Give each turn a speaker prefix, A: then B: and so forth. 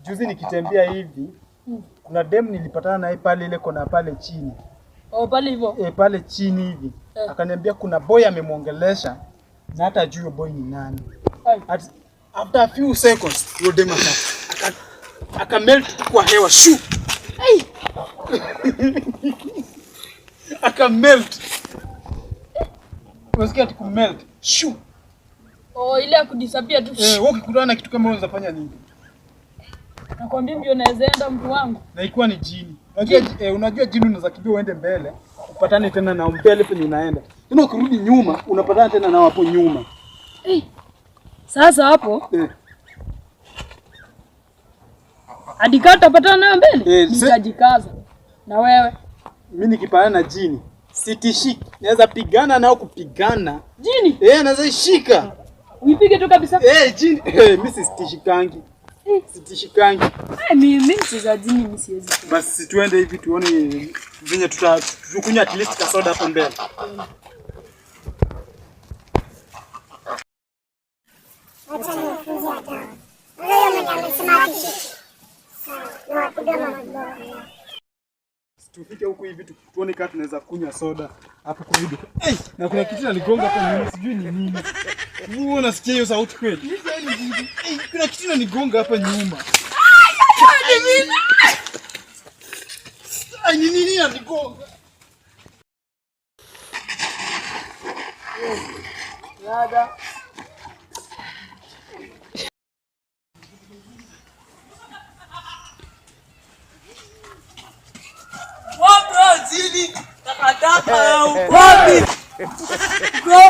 A: Juzi nikitembea hivi, kuna dem nilipatana naye pale ile kona pale chini.
B: Oh, pale hivyo?
A: Pale chini hivi. Akaniambia kuna boy amemuongelesha na hata juu boy ni nani. After a few seconds, yule dem akamelt kwa hewa shoo. Hey! Akamelt. Unasikia ati kumelt. Shoo.
B: Oh, ile ya kudisappear tu.
A: Wewe ukikutana na kitu kama unaweza fanya nini?
B: Nakwambia mbio naweza enda mtu wangu.
A: Na ilikuwa ni jini. Unajua jini unaweza kimbia uende mbele, upatane tena na mbele penye unaenda. Tena ukirudi nyuma, unapatana tena na hapo nyuma.
B: Sasa hapo hadi kata patana na mbele, nitajikaza. Na wewe?
A: Mimi nikipana na jini, sitishiki. Naweza pigana nao kupigana.
B: Jini?
A: Naweza shika.
B: Uipige tu kabisa.
A: Jini. Mimi sitishikangi. Sitishikangi.
B: Mimi sasa jini mimi siwezi.
A: Basi tuende hivi tuone venye tutakunywa at least kasoda hapo mbele.
C: Acha nifunze hata. Wewe mwenye amesema ati. Na kudama mdomo.
A: Tufike huku hivi tuone kama tunaweza kunywa soda hapo kwa hivi. Na kuna kitu naligonga hapa nyuma, sijui ni nini. Wewe unasikia hiyo sauti kweli? Kuna kitu naligonga hapa nyuma. Ni nini naligonga? Nada.
D: Zili takataka au wapi? Bro.